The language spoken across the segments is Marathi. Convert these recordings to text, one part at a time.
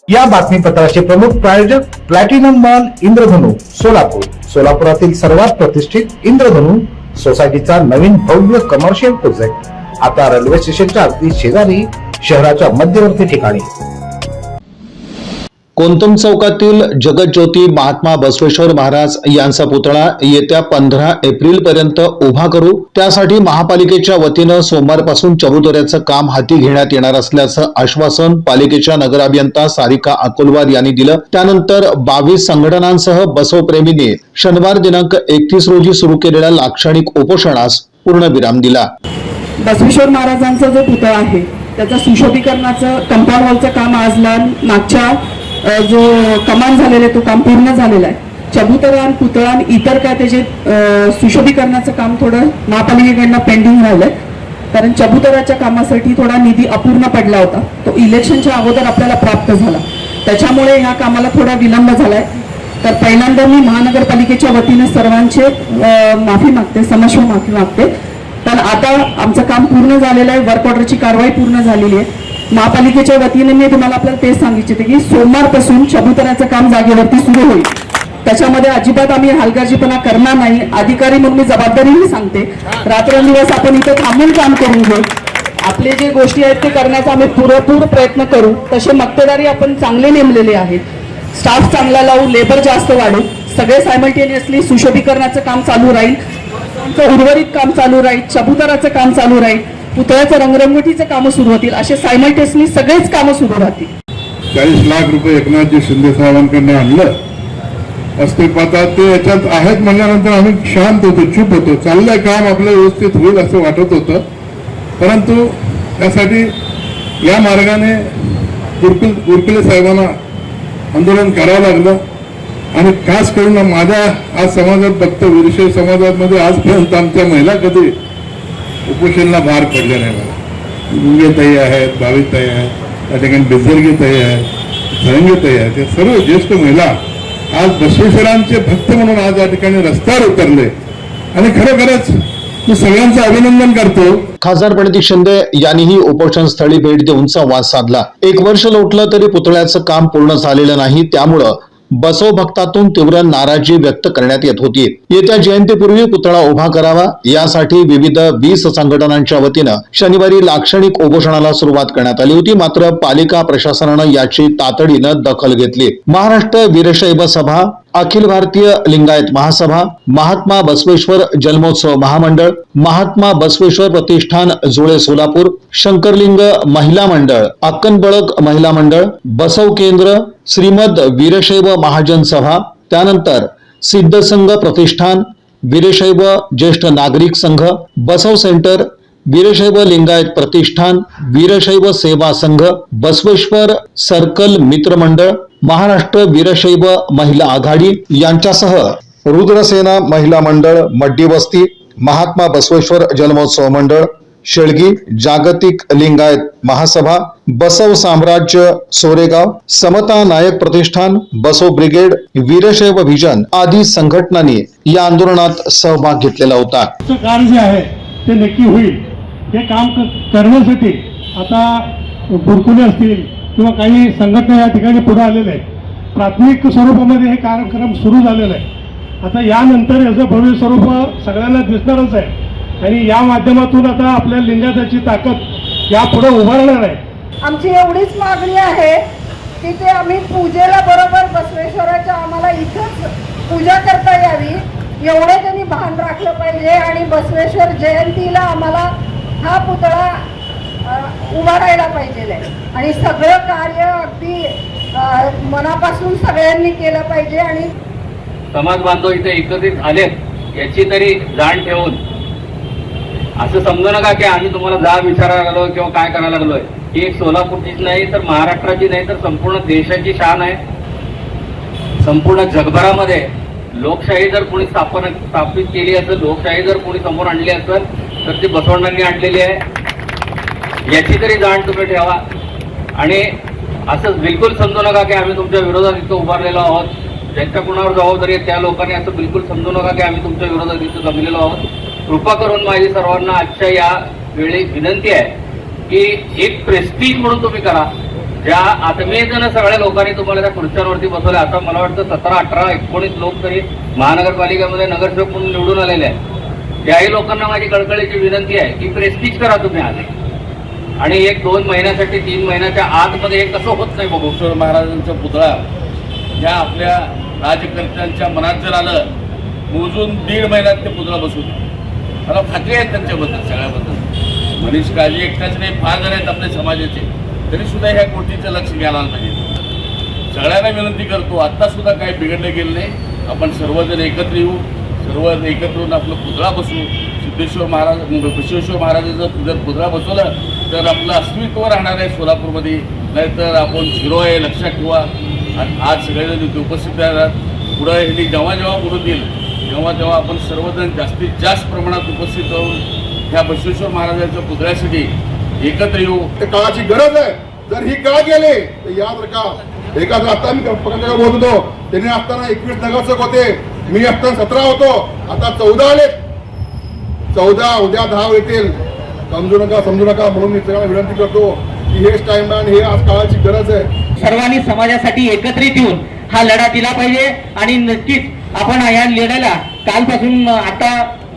या बातमीपत्राचे प्रमुख प्रायोजक प्लॅटिनम मॉल इंद्रधनु सोलापूर. सोलापुरातील सर्वात प्रतिष्ठित इंद्रधनु सोसायटीचा नवीन भव्य कमर्शियल प्रोजेक्ट आता रेल्वे स्टेशनच्या अगदी शेजारी शहराच्या मध्यवर्ती ठिकाणी. कोंतम चौकातील जगज्योती महात्मा बसवेश्वर महाराज यांचा पुतळा येत्या 15 एप्रिल पर्यंत उभा करू. त्यासाठी महापालिकेच्या वतीनं सोमवारपासून चबुतऱ्याचं काम हाती घेण्यात येणार असल्याचं आश्वासन पालिकेच्या नगर अभियंता सारिका अकोलवार यांनी दिलं. त्यानंतर 22 संघटनांसह बसवप्रेमींनी शनिवार दिनांक 31 रोजी सुरू केलेल्या लाक्षणिक उपोषणास पूर्णविराम दिला. बसवेश्वर महाराजांचा जो पुतळा आहे त्याचा सुशोभीकरणाचं कंपाऊंड वॉलचं काम आज मागच्या जो कमान झालेला आहे तो काम पूर्ण झालेला आहे. चबुतरा आणि पुतळा आणि इतर काय त्याचे सुशोभीकरणाचं काम थोडं महापालिकेकडनं पेंडिंग राहिलंय, कारण चबुतराच्या कामासाठी थोडा निधी अपूर्ण पडला होता. तो इलेक्शनच्या अगोदर आपल्याला प्राप्त झाला, त्याच्यामुळे ह्या कामाला थोडा विलंब झालाय. तर पहिल्यांदा मी महानगरपालिकेच्या वतीने सर्वांचे माफी मागते, समस्व माफी मागते. पण आता आमचं काम पूर्ण झालेलं आहे, वर्क ऑर्डरची कारवाई पूर्ण झालेली आहे. महापालिकेच्या वतीने मी तुम्हाला आपल्याला तेच सांगितले की सोमवारपासून चबुतऱ्याचं काम जागेवरती सुरू होईल. त्याच्यामध्ये अजिबात आम्ही हलगर्जीपणा करणार नाही. अधिकारी म्हणून मी जबाबदारीने सांगते, रात्रंदिवस आपण इथं थांबून काम करून घेऊ. आपले जे गोष्टी आहेत ते करण्याचा आम्ही पुरेपूर प्रयत्न करू. तसे मक्तेदारी आपण चांगले नेमलेले आहेत, स्टाफ चांगला लावू, लेबर जास्त वाढू, सगळे सायमल्टेनियसली सुशोभीकरणाचं काम चालू राहील, उर्वरित काम चालू राहील, चबुतराचं काम चालू राहील, पुतळ्याचं रंगरंगोटीचं कामं सुरू होतील, असे सायमल्टेनियसली सगळेच कामं सुरू राहतील. 40 लाख रुपये एकनाथजी शिंदे साहेबांकडनं आणलं असते, पाहता ते याच्यात आहेत म्हणल्यानंतर आम्ही शांत होतो, चूप होतो. चाललंय काम आपलं व्यवस्थित होईल असं वाटत होतं, परंतु त्यासाठी या मार्गाने गुरकुले साहेबांना आंदोलन करावं लागलं. आणि खास करून माझ्या आज समाजात बघतो, वीरशैव समाजामध्ये आजपर्यंत आमच्या महिला कधी उपोषणाला भार पडले नाही. मुंगेताई आहेत, भावीताई आहेत, त्या ठिकाणी बिजरगीताई आहेत, सरंगीताई आहेत, ते सर्व ज्येष्ठ महिला आज बसवेश्वरांचे भक्त म्हणून आज या ठिकाणी रस्त्यावर उतरले आणि खरोखरच मी सगळ्यांचं अभिनंदन करतो. खासदार प्रणिती शिंदे यांनीही उपोषण स्थळी भेट देऊन संवाद साधला. 1 वर्ष लोटलं तरी पुतळ्याचं काम पूर्ण झालेलं नाही, त्यामुळं बसव भक्तातून तीव्र नाराजी व्यक्त करण्यात येत होती. येत्या जयंतीपूर्वी पुतळा उभा करावा यासाठी विविध 20 संघटनांच्या वतीनं शनिवारी लाक्षणिक उपोषणाला सुरुवात करण्यात आली होती. मात्र पालिका प्रशासनानं याची तातडीनं दखल घेतली. महाराष्ट्र वीरशैव सभा, अखिल भारतीय लिंगायत महासभा, महात्मा बसवेश्वर जन्मोत्सव महामंडळ, महात्मा बसवेश्वर प्रतिष्ठान जुळे सोलापूर, शंकरलिंग महिला मंडळ, अक्कनबळक महिला मंडळ, बसव केंद्र, श्रीमद वीरशैव महाजन सभा, त्यानंतर सिद्धसंघ प्रतिष्ठान, वीरशैव ज्येष्ठ नागरिक संघ, बसव सेंटर, वीरशैव लिंगायत प्रतिष्ठान, वीरशैव सेवा संघ, बसवेश्वर सर्कल मित्र मंडळ, महाराष्ट्र वीरशैव महिला आघाडी यांच्यासह रुद्रसेना महिला मंडळ, मड्डी वस्ती, महात्मा बसवेश्वर जन्मोत्सव मंडळ, शेळगी, जागतिक लिंगायत महासभा, बसव साम्राज्य सोरेगाव, समता नायक प्रतिष्ठान, बसव ब्रिगेड, वीरशैव व्हिजन आदी संघटनांनी या आंदोलनात सहभाग घेतलेला होता. कार्य जे आहे ते नक्की होईल. हे काम करण्यासाठी आता गुरकुले असतील किंवा काही संघटना या ठिकाणी पुढे आलेल्या आहेत. प्राथमिक स्वरूपामध्ये हे कार्यक्रम सुरू झालेला आहे. आता यानंतर याचं भव्य स्वरूप सगळ्यांना दिसणारच आहे आणि या माध्यमातून आता आपल्या लिंगायताची ताकद यापुढे उभारणार आहे. आमची एवढीच मागणी आहे की ते आम्ही पूजेला बरोबर बसवेश्वराच्या आम्हाला इथंच पूजा करता यावी, एवढं त्यांनी भान राखलं पाहिजे. आणि बसवेश्वर जयंतीला आम्हाला हा पुतळा उभारायला पाहिजे आणि सगळं कार्य अगदी मनापासून सगळ्यांनी केलं पाहिजे. आणि समाज बांधव इथे एकत्रित आलेत याची तरी जाण ठेवून असं समजू नका की आम्ही तुम्हाला जाब विचारायला लागलो किंवा काय करायला लागलोय. ही एक सोलापूरचीच नाही तर महाराष्ट्राची नाही तर संपूर्ण देशाची शान आहे. संपूर्ण जगभरामध्ये लोकशाही जर कोणी स्थापित केली असेल, लोकशाही जर कोणी समोर आणली असेल तर ती बसवण्णांनी आणलेली आहे, याची तरी जाण तुम्ही ठेवा. आणि असं बिलकुल समजू नका की आम्ही तुमच्या विरोधात इथं उभारलेलो आहोत. ज्यांच्या कुणावर जबाबदारी आहे त्या लोकांनी असं बिलकुल समजू नका की आम्ही तुमच्या विरोधात इथं जमलेलो आहोत. कृपा करून माझी सर्वांना आजच्या या वेळी विनंती आहे की एक प्रेस्टीज म्हणून तुम्ही करा, ज्या आत्मीयतेनं सगळ्या लोकांनी तुम्हाला त्या खुर्च्यांवरती बसवलं. आता मला वाटतं 17, 18, 19 लोक तरी महानगरपालिकेमध्ये नगरसेवक म्हणून निवडून आलेले आहेत. त्याही लोकांना माझी कळकळीची विनंती आहे की प्रेस्टिज करा तुम्ही आले आणि 1-2 महिन्यासाठी 3 महिन्याच्या आतमध्ये हे कसं होत नाही बघू. किशोर महाराजांचा पुतळा या आपल्या राजकर्त्यांच्या मनात जर आलं, मोजून 1.5 महिन्यात ते पुतळा बसू दे. मला खात्री आहे त्यांच्याबद्दल, सगळ्याबद्दल. मनीष काळजी एकटाच नाही, फार जण आहेत आपल्या समाजाचे, तरी सुद्धा ह्या गोष्टीचं लक्ष घ्यायला पाहिजे. सगळ्यांना विनंती करतो, आत्ता सुद्धा काही बिघडलं गेलं नाही. आपण सर्वजण एकत्र येऊ, सर्व एकत्र येऊन आपलं पुतळा बसवू. सिद्धेश्वर महाराज, बसवेश्वर महाराजांचं जर पुतळा बसवलं तर आपलं अस्तित्व राहणार आहे सोलापूरमध्ये, नाहीतर आपण झिरो आहे, लक्षात ठेवा. आज सगळेजण इथे उपस्थित राहतात. पुढं हे जेव्हा बोलत येईल तेव्हा आपण सर्वजण जास्तीत जास्त प्रमाणात उपस्थित राहून ह्या बसवेश्वर महाराजांच्या पुतळ्यासाठी एकत्र येऊ. ते काळाची गरज आहे. जर ही काळ गेले तर याद रखा. एका आता मी पक्षाकडे बोलत होतो, त्यांनी असताना 21 नगरसेवक होते, मी असताना 17 होतो, आता 14 आले. 14 उद्या 10 येतील. समजू नका म्हणून मी सगळ्यांना विनंती करतो की हेच टाइम आणि हे आज काळाची गरज आहे. सर्वांनी समाजासाठी एकत्रित येऊन हा लढा दिला पाहिजे आणि नक्कीच आपण या लढ्याला कालपासून आता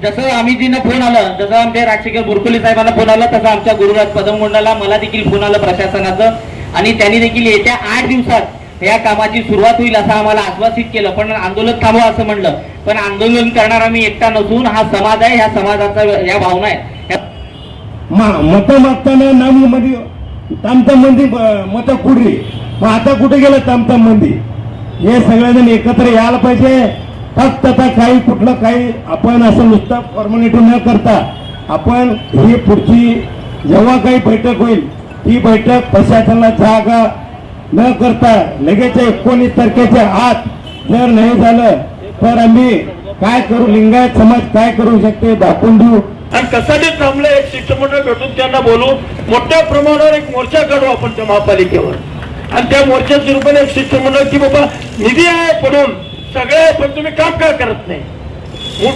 जसं आम्हीजींना फोन आलं, जसं आमच्या राजशेखर बुरकुले साहेबांना फोन आला, तसं आमच्या गुरुराज पदमगोंडाला मला देखील फोन आलं प्रशासनाचं आणि त्यांनी देखील येत्या 8 दिवसात या कामाची सुरुवात होईल असं आम्हाला आश्वासित केलं. पण आंदोलन थांबवा असं म्हणलं. पण आंदोलन करणारा मी एकटा नसून हा समाज आहे, ह्या समाजाचा या भावना आहे. मत मागताना नाममध्ये तामतामंदी मत कुडली, मग आता कुठे गेलं तामतामंदी? हे सगळेजण एकत्र यायला पाहिजे. फक्त आता कुठलं काही आपण असं नुसतं फॉर्मॅलिटी न करता आपण ही पुढची जेव्हा काही बैठक होईल ही बैठक प्रशासनाला जागा न करता लगेच 19 तारखेच्या आत जर नाही झालं तर आम्ही काय करू, लिंगायत समाज काय करू शकते दाखवून देऊ. आणि कशासाठी थांबले, एक शिष्टमंडळ भेटून त्यांना बोलू, मोठ्या प्रमाणावर एक मोर्चा काढू आपण त्या महापालिकेवर. आणि त्या मोर्चाच्या रूपाने एक शिष्टमंडळ की बाबा निधी आहे पडून सगळे, पण तुम्ही काम काय करत नाही. मग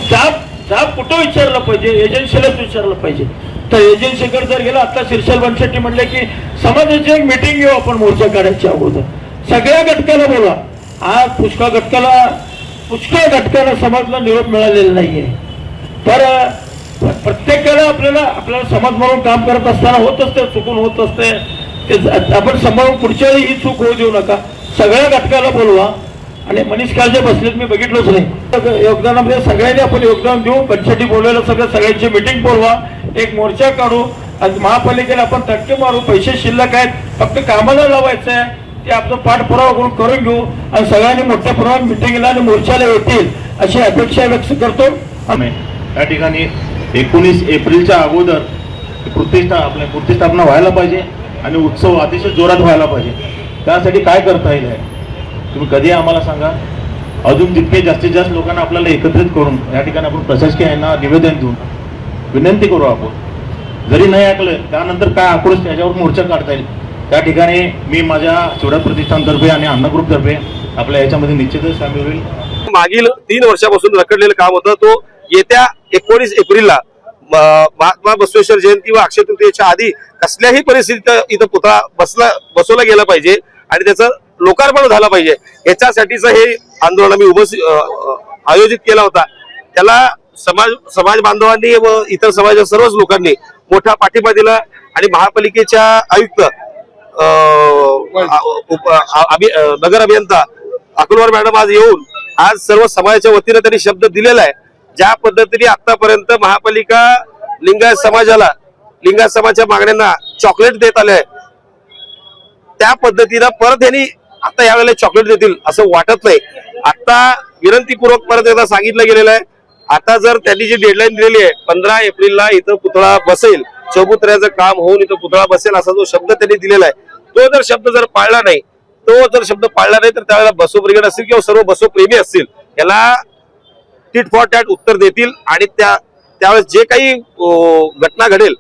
जाब कुठं विचारलं पाहिजे, एजन्सीलाच विचारलं पाहिजे. तर एजन्सीकडे जर गेला, आता शिरशाल बनशेट्टी म्हणले की समाजाची एक मिटिंग घेऊ आपण मोर्चा काढायच्या अगोदर, सगळ्या घटकाला बोला. आज पुष्कळ घटकाला समाजला निरोप मिळालेला नाहीये. तर प्रत्येकाला आपल्याला समाज म्हणून काम करत असताना होत असते, चुकून होत असते, ते आपण सांभाळून पुढच्या वेळी ही चूक होऊ देऊ नका. सगळ्या घटकाला बोलवा. आणि मनीष काळजे बसलेत, मी बघितलंच नाही. योगदानामध्ये सगळ्यांनी आपण योगदान देऊ. बनशेट्टी बोलवायला सगळ्यांची मिटिंग बोलवा, एक मोर्चा काढू. आज महापालिकेला आपण टक्के मारू, पैसे शिल्लक आहेत, फक्त कामाला लावायचं आहे, ते आपलं पाठपुरावा करून घेऊ आणि सगळ्यांनी मोठ्या प्रमाणात मिटिंगला आणि मोर्चाला येतील अशी अपेक्षा व्यक्त करतो. या ठिकाणी 19 एप्रिलच्या अगोदर प्रतिष्ठापना व्हायला पाहिजे आणि उत्सव अतिशय जोरात व्हायला पाहिजे. त्यासाठी काय करता येईल तुम्ही कधी आम्हाला सांगा. अजून जितके जास्तीत जास्त लोकांना आपल्याला एकत्रित करून या ठिकाणी आपण प्रशासकीय यांना निवेदन देऊन विनंती करू. आपण जरी नाही ऐकलं त्यानंतर काय आक्रोश त्याच्यावर मोर्चा काढता येईल. त्या ठिकाणी मी माझ्या चिवडा प्रतिष्ठानतर्फे आणि अण्णा ग्रुपतर्फे आपल्या याच्यामध्ये निश्चितच सामील होईल. मागील 3 वर्षापासून रखडलेलं काम होतं, तो येत्या 19 एप्रिलला महात्मा बसवेश्वर जयंती व अक्षय तृतीयेच्या आधी कसल्याही परिस्थितीत इथं पुतळा बसवला गेला पाहिजे आणि त्याचं लोकार्पण झालं पाहिजे. याच्यासाठीच हे आंदोलन आम्ही आयोजित केला होता. त्याला समाज बांधवांनी व इतर समाजाच्या सर्वच लोकांनी मोठा पाठिंबा दिला आणि महापालिकेच्या आयुक्त नगर अभियंता अकुलवार मॅडम आज येऊन आज सर्व समाजाच्या वतीने त्यांनी शब्द दिलेला आहे. ज्या पद्धतीने आतापर्यंत महापालिका लिंगायत समाजाच्या मागण्यांना चॉकलेट देत आले, त्या पद्धतीनं परत यांनी आता यावेळेला चॉकलेट देतील असं वाटत नाही. आता विनंतीपूर्वक परत एकदा सांगितलं गेलेलं आहे. आता जर त्यांनी जी डेडलाईन दिलेली आहे 15 एप्रिलला इथं पुतळा बसेल, चौबुतऱ्याचं काम होऊन इथं पुतळा बसेल असा जो शब्द त्यांनी दिलेला आहे, तो जर शब्द पाळला नाही तर त्यावेळेला बसो ब्रिगेड असतील किंवा सर्व बसो प्रेमी असतील याला टिट फॉर टॅट उत्तर देतील आणि त्यावेळेस जे काही घटना घडेल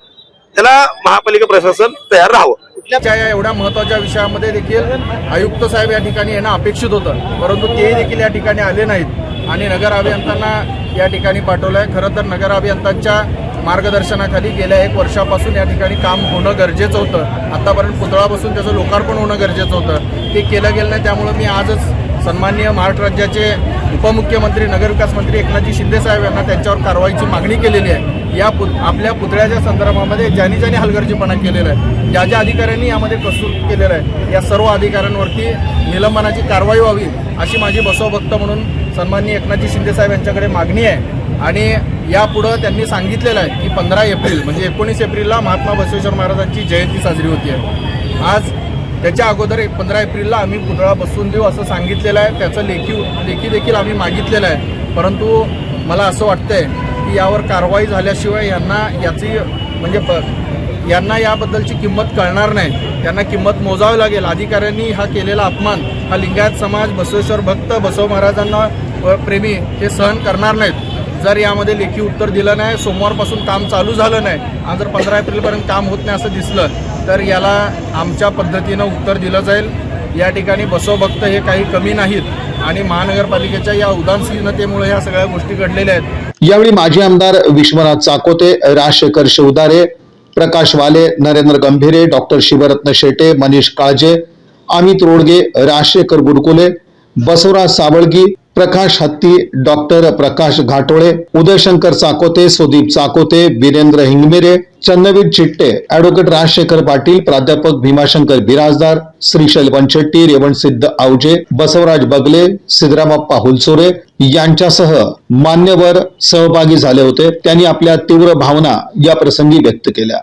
त्याला महापालिका प्रशासन तयार राहावं. या एवढ्या महत्वाच्या विषयामध्ये देखील आयुक्त साहेब या ठिकाणी येणं अपेक्षित होतं, परंतु ते देखील या ठिकाणी आले नाहीत आणि नगर अभियंत्यांना या ठिकाणी पाठवलंय. खरं तर नगर अभियंत्यांच्या मार्गदर्शनाखाली गेल्या 1 वर्षापासून या ठिकाणी काम होणं गरजेचं होतं. आतापर्यंत पुतळा बसून त्याचं लोकार्पण होणं गरजेचं होतं. ते केलं गेलं नाही. त्यामुळं मी आजच सन्माननीय महाराष्ट्र राज्याचे उपमुख्यमंत्री नगरविकास मंत्री एकनाथजी शिंदे साहेब यांना त्यांच्यावर कारवाईची मागणी केलेली आहे. आपल्या पुतळ्याच्या संदर्भामध्ये ज्यांनी हलगर्जीपणा केलेला आहे, ज्या अधिकाऱ्यांनी यामध्ये कसूर केलेला आहे, या सर्व अधिकाऱ्यांवरती निलंबनाची कारवाई व्हावी अशी माझी बसवभक्त म्हणून सन्माननीय एकनाथजी शिंदे साहेब यांच्याकडे मागणी आहे. आणि यापुढं त्यांनी सांगितलेलं आहे की 15 एप्रिल म्हणजे 19 एप्रिलला महात्मा बसवेश्वर महाराजांची जयंती साजरी होती आहे. आज त्याच्या अगोदर 15 एप्रिलला आम्ही पुतळा बसवून देऊ असं सांगितलेलं आहे. त्याचं लेखी देखील आम्ही मागितलेलं आहे. परंतु मला असं वाटतंय की यावर कारवाई झाल्याशिवाय यांना याबद्दलची किंमत कळणार नाही. त्यांना किंमत मोजावी लागेल. अधिकाऱ्यांनी हा केलेला अपमान हा लिंगायत समाज, बसवेश्वर भक्त, बसव महाराजांना प्रेमी हे सहन करणार नाहीत. जर यामध्ये लेखी उत्तर दिलं नाही, सोमवारपासून काम चालू झालं नाही आणि जर 15 एप्रिलपर्यंत काम होत नाही असं दिसलं तर याला आमच्या पद्धतीनं उत्तर दिलं जाईल. या ठिकाणी बसवभक्त हे काही कमी नाहीत आणि महानगरपालिकेच्या या उदासीनतेमुळे या सगळ्या गोष्टी घडलेल्या आहेत. यावेळी माजी आमदार विश्वनाथ चाकोते, राजशेखर शिवदारे, प्रकाश वाले, नरेंद्र गंभीरे, डॉक्टर शिवरत्न शेटे, मनीष काळजे, अमित रोडगे, राजशेखर बुरकुले, बसवराज सावळगी, प्रकाश हत्ती, डॉक्टर प्रकाश घाटोळे, उदयशंकर चाकोते, सुदीप चाकोते, वीरेंद्र हिंगमिरे, चंदवीर चिट्टे, ॲडव्होकेट राजशेखर पाटील, प्राध्यापक भीमाशंकर बिराजदार, श्रीशैल बनशेट्टी, रेवणसिद्ध आवजे, बसवराज बगले, सिद्धरामप्पा हुलसुरे यांच्यासह मान्यवर सहभागी झाले होते. त्यांनी आपल्या तीव्र भावना या प्रसंगी व्यक्त केल्या.